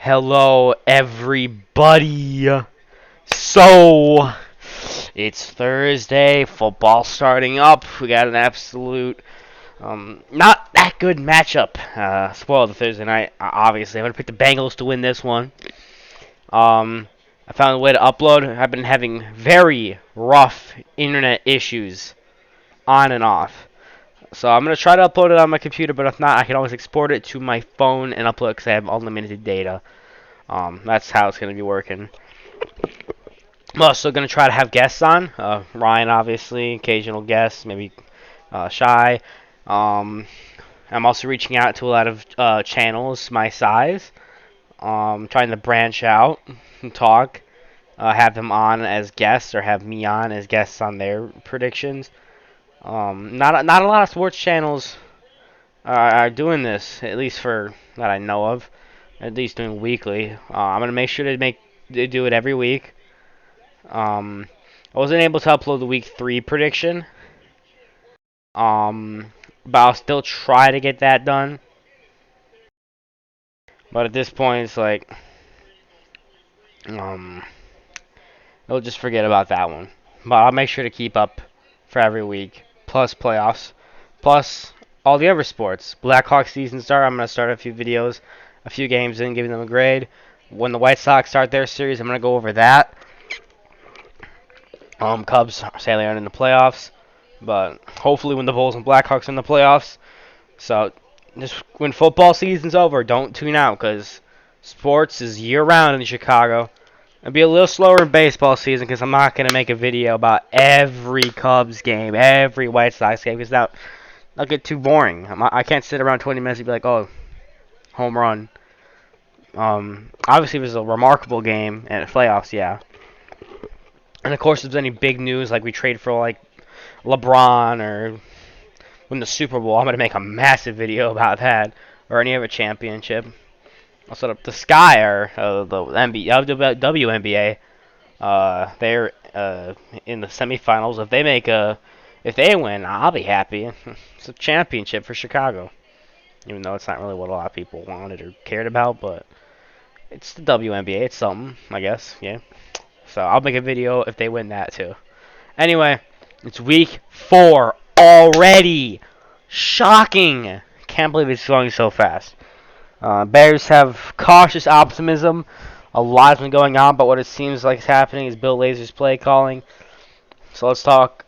Hello, everybody. So, it's Thursday. Football starting up. We got an absolute, not that good matchup. Spoiled the Thursday night. Obviously, I'm gonna pick the Bengals to win this one. I found a way to upload. I've been having very rough internet issues on and off. So I'm gonna try to upload it on my computer, but if not, I can always export it to my phone and upload it because I have unlimited data. That's how it's going to be working. I'm also going to try to have guests on. Ryan, obviously, occasional guests, maybe Shy. I'm also reaching out to a lot of channels my size. Trying to branch out and talk. Have them on as guests or have me on as guests on their predictions. Not a lot of sports channels are doing this, at least for that I know of. At least doing weekly. I'm gonna make sure they do it every week. I wasn't able to upload the week 3 prediction. But I'll still try to get that done. But at this point, it's like, we'll just forget about that one. But I'll make sure to keep up for every week, plus playoffs, plus all the other sports. Blackhawks season start. I'm gonna start a few videos, a few games in, giving them a grade. When the White Sox start their series, I'm gonna go over that. Cubs sadly aren't in the playoffs, but hopefully when the Bulls and Blackhawks are in the playoffs. So just when football season's over, don't tune out because sports is year-round in Chicago. It'll be a little slower in baseball season because I'm not going to make a video about every Cubs game, every White Sox game, because that'll get too boring. I can't sit around 20 minutes and be like, oh, home run. Obviously, it was a remarkable game and playoffs, yeah. And of course, if there's any big news, like we trade for like LeBron or win the Super Bowl, I'm gonna make a massive video about that or any other championship. I'll set up the Sky or the WNBA. They're in the semifinals. If they win, I'll be happy. It's a championship for Chicago, even though it's not really what a lot of people wanted or cared about, but it's the WNBA. It's something, I guess. Yeah. So I'll make a video if they win that too. Anyway, it's week 4 already. Shocking. Can't believe it's going so fast. Bears have cautious optimism. A lot's been going on, but what it seems like is happening is Bill Lazor's play calling. So let's talk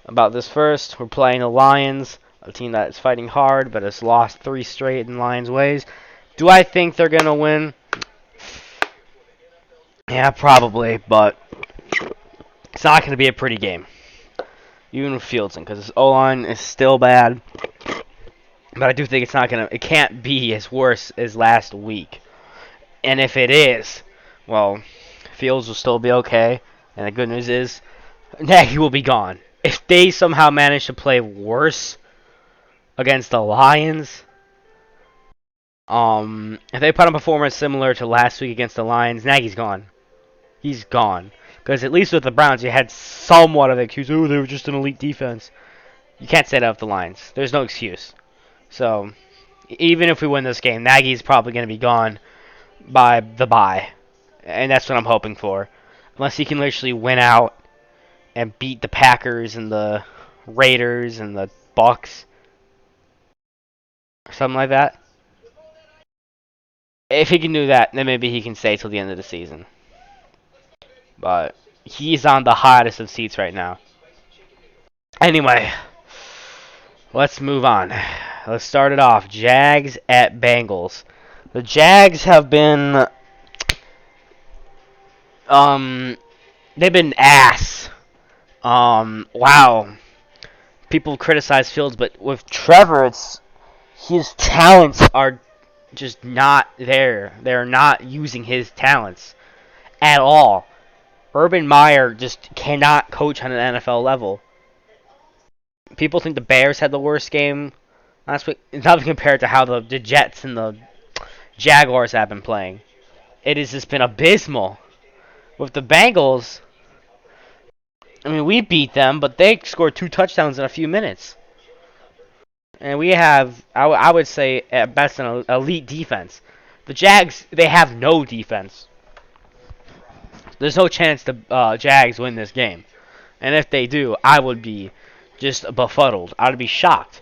about this first. We're playing the Lions, a team that is fighting hard, but has lost 3 straight in Lions ways. Do I think they're going to win? Yeah, probably, but it's not going to be a pretty game. Even with Fieldson, because his O-line is still bad. But I do think it can't be as worse as last week. And if it is, well, Fields will still be okay. And the good news is, Nagy will be gone. If they somehow manage to play worse against the Lions, if they put on a performance similar to last week against the Lions, Nagy's gone. He's gone. Because at least with the Browns, you had somewhat of an excuse. Oh, they were just an elite defense. You can't say that with the Lions. There's no excuse. So, even if we win this game, Nagy's probably going to be gone by the bye. And that's what I'm hoping for. Unless he can literally win out and beat the Packers and the Raiders and the Bucks. Or something like that. If he can do that, then maybe he can stay till the end of the season. But he's on the hottest of seats right now. Anyway, let's move on. Let's start it off. Jags at Bengals. The Jags have been they've been ass. Wow. People criticize Fields, but with Trevor, his talents are just not there. They're not using his talents at all. Urban Meyer just cannot coach on an NFL level. People think the Bears had the worst game last week. It's nothing compared to how the Jets and the Jaguars have been playing. It has just been abysmal. With the Bengals, I mean, we beat them, but they scored 2 touchdowns in a few minutes. And we have, I would say, at best, an elite defense. The Jags, they have no defense. There's no chance the Jags win this game. And if they do, I would be just befuddled. I would be shocked.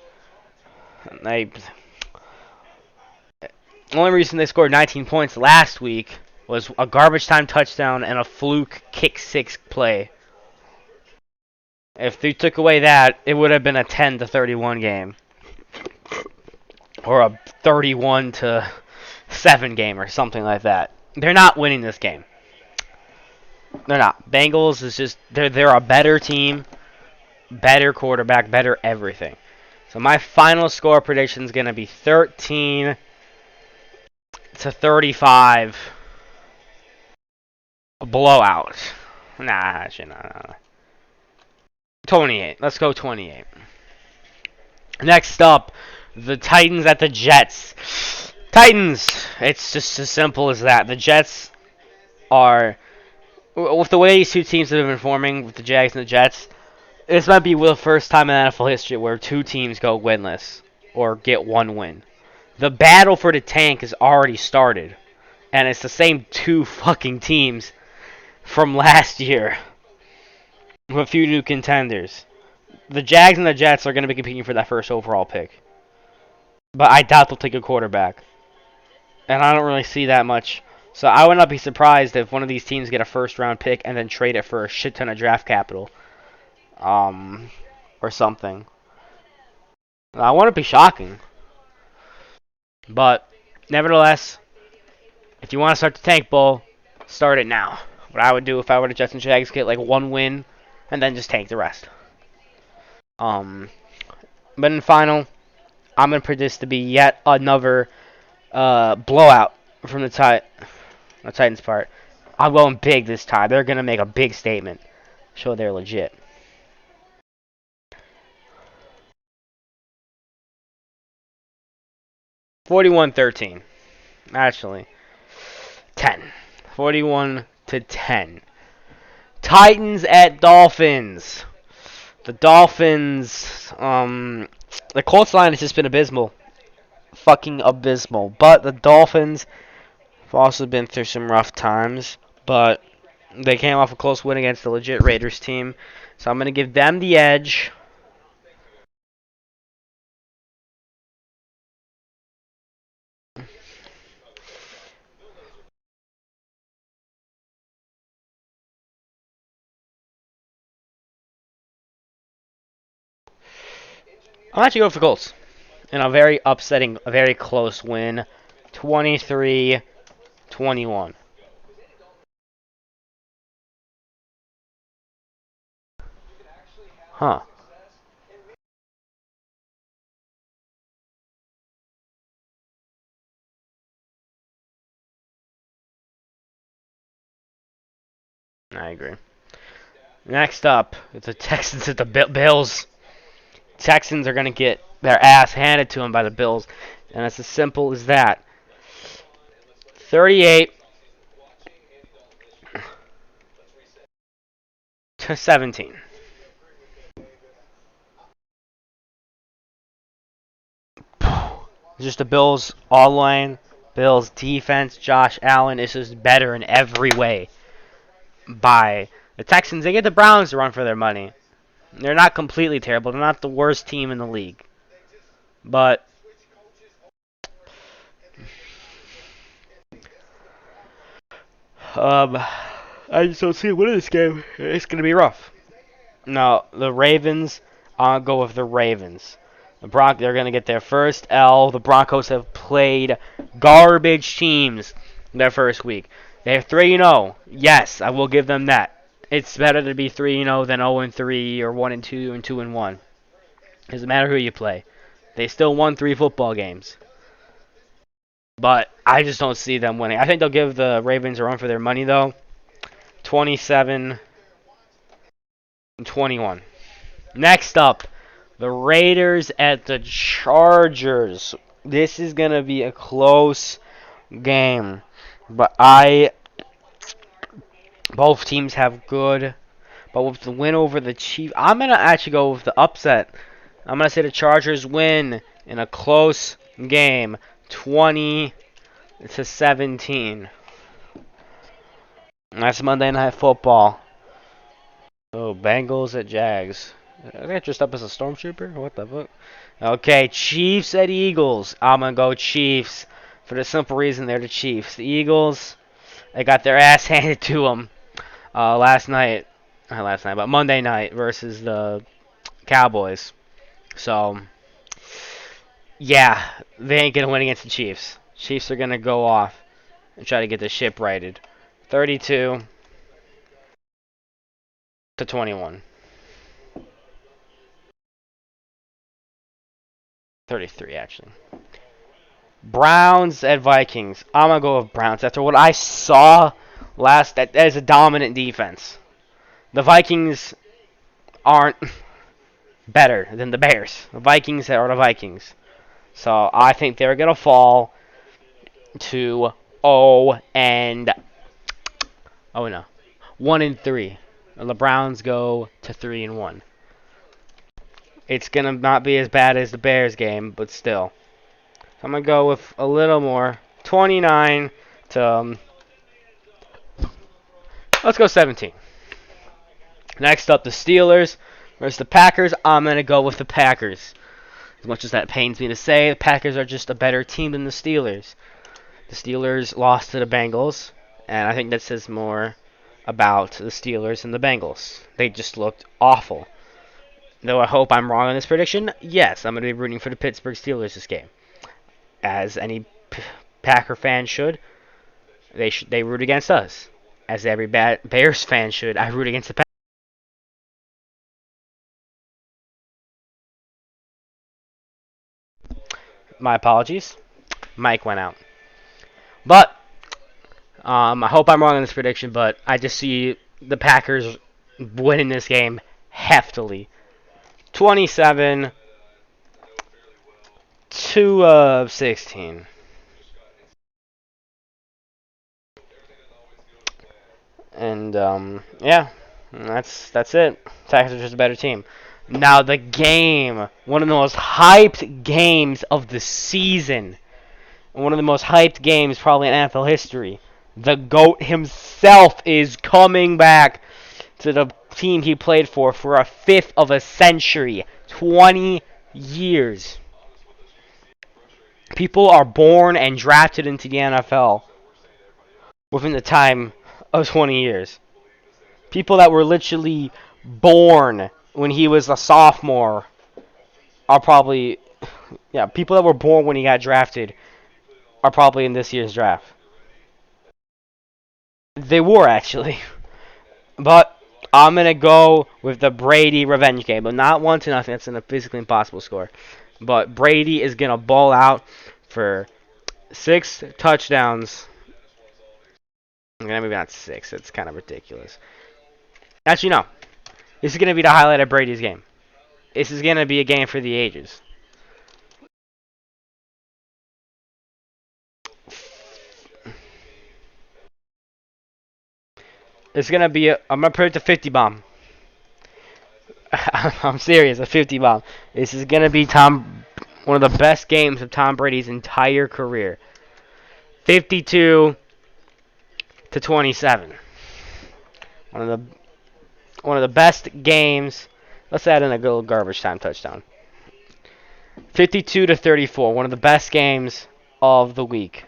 The only reason they scored 19 points last week was a garbage time touchdown and a fluke kick six play. If they took away that, it would have been a 10-31 game. Or a 31-7 game or something like that. They're not winning this game. They're not. Bengals is just they're a better team, better quarterback, better everything. So my final score prediction is going to be 13-35. A blowout. Nah, actually, no. 28. Let's go 28. Next up, the Titans at the Jets. Titans. It's just as simple as that. The Jets are, with the way these two teams have been forming, with the Jags and the Jets, this might be the first time in NFL history where two teams go winless or get one win. The battle for the tank has already started, and it's the same two fucking teams from last year with a few new contenders. The Jags and the Jets are going to be competing for that first overall pick, but I doubt they'll take a quarterback, and I don't really see that much. So I would not be surprised if one of these teams get a first-round pick and then trade it for a shit ton of draft capital, or something. I wouldn't be shocking, but nevertheless, if you want to start the tank bowl, start it now. What I would do if I were the Jets and Jags, get like one win and then just tank the rest. But in final, I'm gonna predict this to be yet another blowout from the Titans part. I'm going big this time. They're gonna make a big statement, show they're legit. (41-13). Actually, 10. 41-10. Titans at Dolphins. The Dolphins, the Colts line has just been abysmal. Fucking abysmal. But the Dolphins have also been through some rough times. But they came off a close win against the legit Raiders team. So I'm going to give them the edge. I'm actually going for the Colts. In a very upsetting, a very close win. 23-21. Huh. I agree. Next up, it's the Texans at the Bills. Texans are going to get their ass handed to them by the Bills. And it's as simple as that. 38-17. Just the Bills all line. Bills defense. Josh Allen is just better in every way. By the Texans, they get the Browns to run for their money. They're not completely terrible. They're not the worst team in the league. But I just don't see a winning this game. It's going to be rough. No, the Ravens, I'll go with the Ravens. They're going to get their first L. The Broncos have played garbage teams their first week. They're 3-0. Yes, I will give them that. It's better to be 3-0 than 0-3 or 1-2 and 2-1. Doesn't matter who you play. They still won 3 football games. But I just don't see them winning. I think they'll give the Ravens a run for their money, though. 27-21. Next up, the Raiders at the Chargers. This is going to be a close game. But both teams have good. But with the win over the Chiefs, I'm going to actually go with the upset. I'm going to say the Chargers win in a close game. 20 It's a 17. That's Monday Night Football. Oh, Bengals at Jags. I got dressed up as a stormtrooper? What the fuck? Okay, Chiefs at Eagles. I'm going to go Chiefs for the simple reason they're the Chiefs. The Eagles, they got their ass handed to them last night. Not last night, but Monday night versus the Cowboys. So, yeah, they ain't going to win against the Chiefs. Chiefs are going to go off and try to get the ship righted. 32-21. 33, actually. Browns at Vikings. I'm going to go with Browns. After what I saw last, that is a dominant defense. The Vikings aren't better than the Bears. The Vikings are the Vikings. So I think they're going to fall to 0 and oh no, 1-3. And the Browns go to 3-1. It's going to not be as bad as the Bears game, but still. So I'm going to go with a little more. 29 to let's go 17. Next up, the Steelers versus the Packers. I'm going to go with the Packers. As much as that pains me to say, the Packers are just a better team than the Steelers. The Steelers lost to the Bengals, and I think that says more about the Steelers than the Bengals. They just looked awful. Though I hope I'm wrong on this prediction, yes, I'm going to be rooting for the Pittsburgh Steelers this game. As any Packer fan should, they root against us. As every Bears fan should, I root against the Packers. My apologies. Mike went out. But I hope I'm wrong on this prediction, but I just see the Packers winning this game heftily. 27 to 16. And yeah, that's it. Packers are just a better team. Now the game, one of the most hyped games of the season, and one of the most hyped games probably in NFL history. The GOAT himself is coming back to the team he played for a fifth of a century, 20 years. People are born and drafted into the NFL within the time of 20 years. People that were literally born when he was a sophomore are probably, yeah, people that were born when he got drafted are probably in this year's draft. They were, actually. But I'm going to go with the Brady revenge game. But not 1-0. That's a physically impossible score. But Brady is going to ball out for 6 touchdowns. Maybe not 6. It's kind of ridiculous. Actually, no. This is going to be the highlight of Brady's game. This is going to be a game for the ages. It's going to be I'm going to predict a 50 bomb. I'm serious, a 50 bomb. This is going to be one of the best games of Tom Brady's entire career. 52 to 27. One of the best games. Let's add in a little garbage time touchdown. 52 to 34. One of the best games of the week.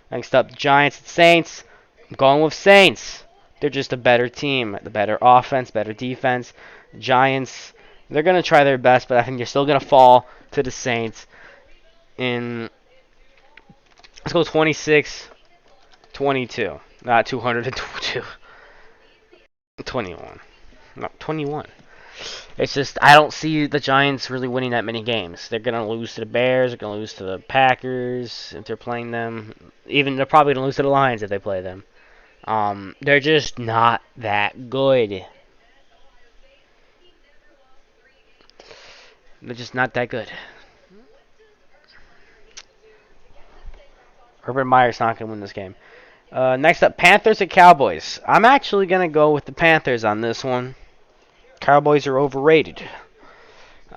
Next up, Giants and Saints. I'm going with Saints. They're just a better team. The better offense, better defense. Giants, they're going to try their best, but I think they're still going to fall to the Saints. Let's go 26-22. Not 202. 21. No, 21. It's just, I don't see the Giants really winning that many games. They're going to lose to the Bears. They're going to lose to the Packers if they're playing them. Even, they're probably going to lose to the Lions if they play them. They're just not that good. They're just not that good. Urban Meyer's not going to win this game. Next up, Panthers at Cowboys. I'm actually going to go with the Panthers on this one. Cowboys are overrated.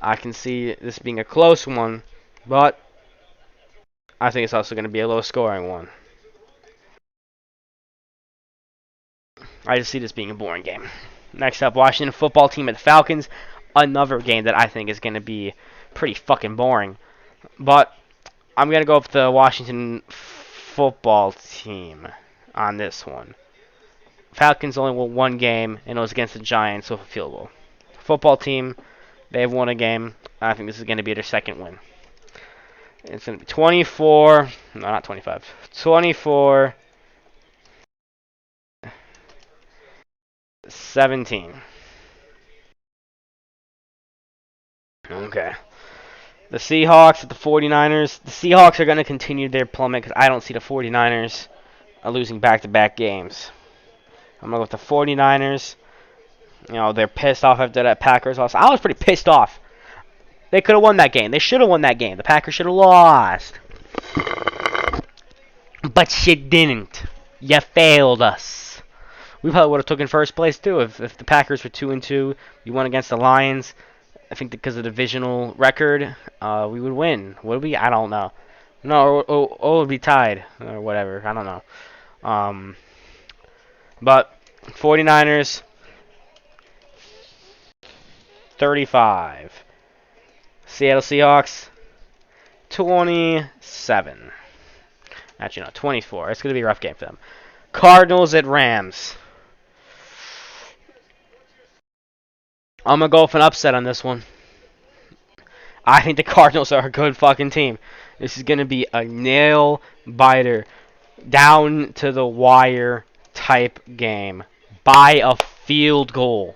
I can see this being a close one, but I think it's also going to be a low-scoring one. I just see this being a boring game. Next up, Washington football team at the Falcons. Another game that I think is going to be pretty fucking boring. But I'm going to go with the Washington football team on this one. Falcons only won one game, and it was against the Giants with a field goal. Football team, they've won a game. I think this is going to be their second win. It's going to be 24. No, not 25. 24. 17. Okay. The Seahawks at the 49ers. The Seahawks are going to continue their plummet because I don't see the 49ers losing back-to-back games. I'm going to go with the 49ers. You know, they're pissed off after that Packers loss. I was pretty pissed off. They could have won that game. They should have won that game. The Packers should have lost. But you didn't. You failed us. We probably would have taken first place too if the Packers were 2-2. We won against the Lions. I think because of the divisional record, we would win. Would we? I don't know. No, or it would be tied or whatever. I don't know. But 49ers 35. Seattle Seahawks 27. Actually, no, 24. It's going to be a rough game for them. Cardinals at Rams. I'm going to go for an upset on this one. I think the Cardinals are a good fucking team. This is going to be a nail-biter, down to the wire type game. By a field goal.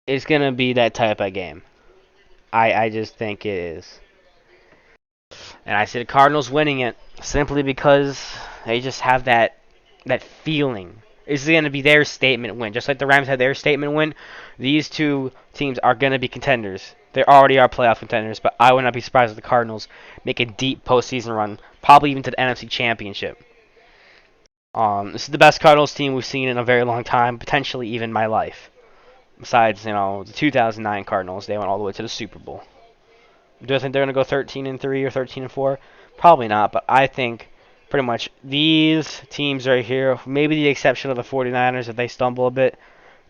It's going to be that type of game. I just think it is. And I see the Cardinals winning it simply because they just have that feeling. This is going to be their statement win. Just like the Rams had their statement win, these two teams are going to be contenders. They already are playoff contenders, but I would not be surprised if the Cardinals make a deep postseason run, probably even to the NFC Championship. This is the best Cardinals team we've seen in a very long time, potentially even my life. Besides, the 2009 Cardinals, they went all the way to the Super Bowl. Do I think they're going to go 13-3 or 13-4? Probably not, but I think pretty much these teams right here, maybe the exception of the 49ers if they stumble a bit,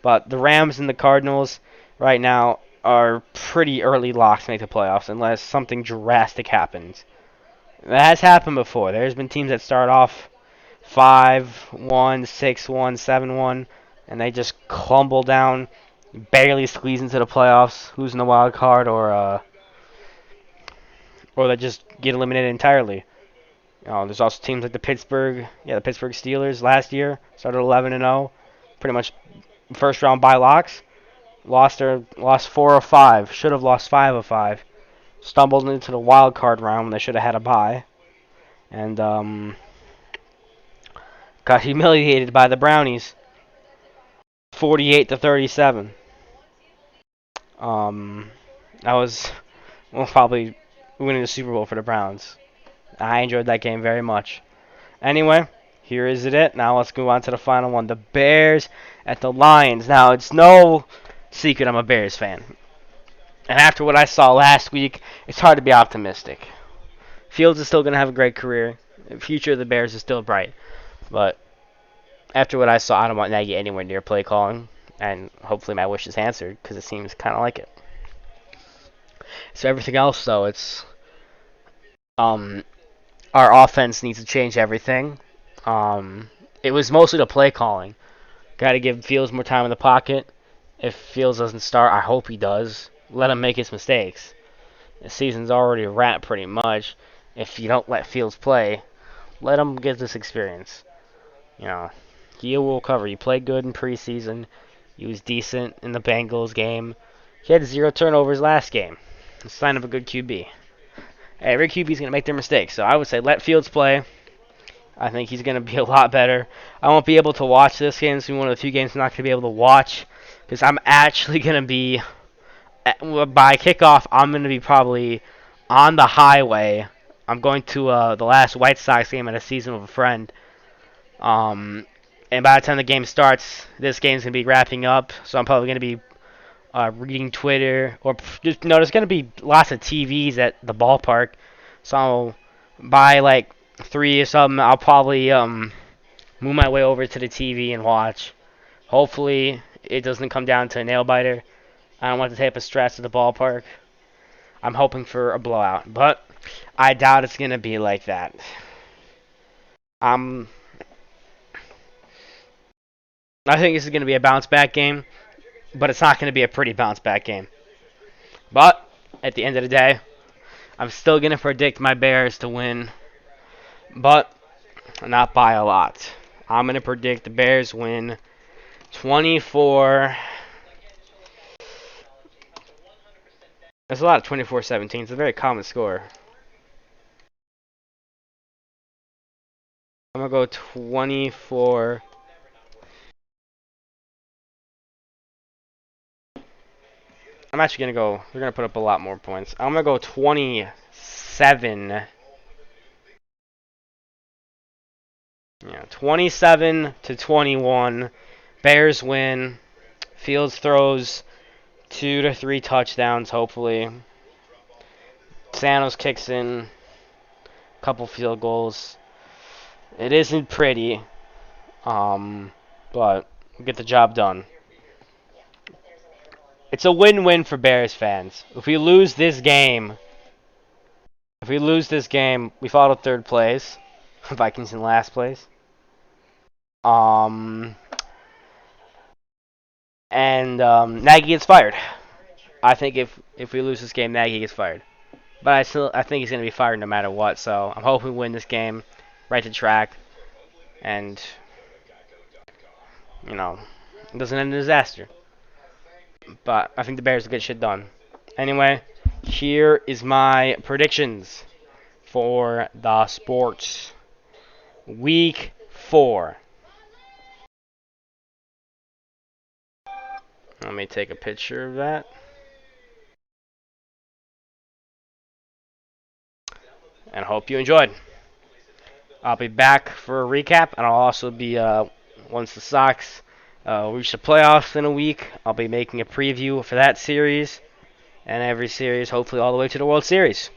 but the Rams and the Cardinals right now are pretty early locks to make the playoffs unless something drastic happens. That has happened before. There's been teams that start off 5-1, 6-1, 7-1, and they just crumble down, barely squeeze into the playoffs, losing the wild card, or they just get eliminated entirely. There's also teams like the Pittsburgh Steelers last year started 11-0, pretty much first round bye locks. Lost 4 of 5, should have lost 5 of 5. Stumbled into the wild card round when they should have had a bye, and got humiliated by the Brownies, 48-37. That was probably winning the Super Bowl for the Browns. I enjoyed that game very much. Anyway, here is it. Now let's go on to the final one. The Bears at the Lions. Now, it's no secret I'm a Bears fan. And after what I saw last week, it's hard to be optimistic. Fields is still going to have a great career. The future of the Bears is still bright. But after what I saw, I don't want Nagy anywhere near play calling. And hopefully my wish is answered, because it seems kind of like it. So everything else, though, it's our offense needs to change everything. It was mostly the play calling. Got to give Fields more time in the pocket. If Fields doesn't start, I hope he does. Let him make his mistakes. The season's already a wrap pretty much. If you don't let Fields play, let him get this experience. He will cover. He played good in preseason. He was decent in the Bengals game. He had 0 turnovers last game. A sign of a good QB. Every QB is going to make their mistakes, so I would say let Fields play. I think he's going to be a lot better. I won't be able to watch this game. It's one of the few games I'm not going to be able to watch because I'm actually going to be, by kickoff, I'm going to be probably on the highway. I'm going to the last White Sox game of the season with a friend. And by the time the game starts, this game's going to be wrapping up, so I'm probably going to be reading Twitter, or just there's gonna be lots of TVs at the ballpark. So by like 3 or something, I'll probably move my way over to the TV and watch. Hopefully, it doesn't come down to a nail biter. I don't want the type of stress at the ballpark. I'm hoping for a blowout, but I doubt it's gonna be like that. I think this is gonna be a bounce back game, but it's not gonna be a pretty bounce back game. But at the end of the day, I'm still gonna predict my Bears to win, but not by a lot. I'm gonna predict the Bears win 24. There's a lot of 24-17. It's a very common score. I'm gonna go 24. I'm actually gonna go. We're gonna put up a lot more points. I'm gonna go 27. Yeah, 27-21. Bears win. Fields throws 2 to 3 touchdowns. Hopefully, Santos kicks in a couple field goals. It isn't pretty, but we'll get the job done. It's a win-win for Bears fans. If we lose this game, we fall to third place. Vikings in last place. Nagy gets fired. I think if we lose this game, Nagy gets fired. But I think he's gonna be fired no matter what. So I'm hoping we win this game, right to track, and it doesn't end in disaster. But I think the Bears will get shit done. Anyway, here is my predictions for the sports. Week 4. Let me take a picture of that. And hope you enjoyed. I'll be back for a recap, and I'll also be, once the Sox reach the playoffs in a week, I'll be making a preview for that series, and every series, hopefully all the way to the World Series.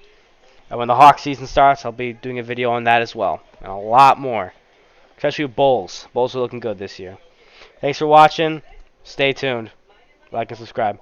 And when the Hawks season starts, I'll be doing a video on that as well, and a lot more, especially with Bulls. Bulls are looking good this year. Thanks for watching. Stay tuned. Like and subscribe.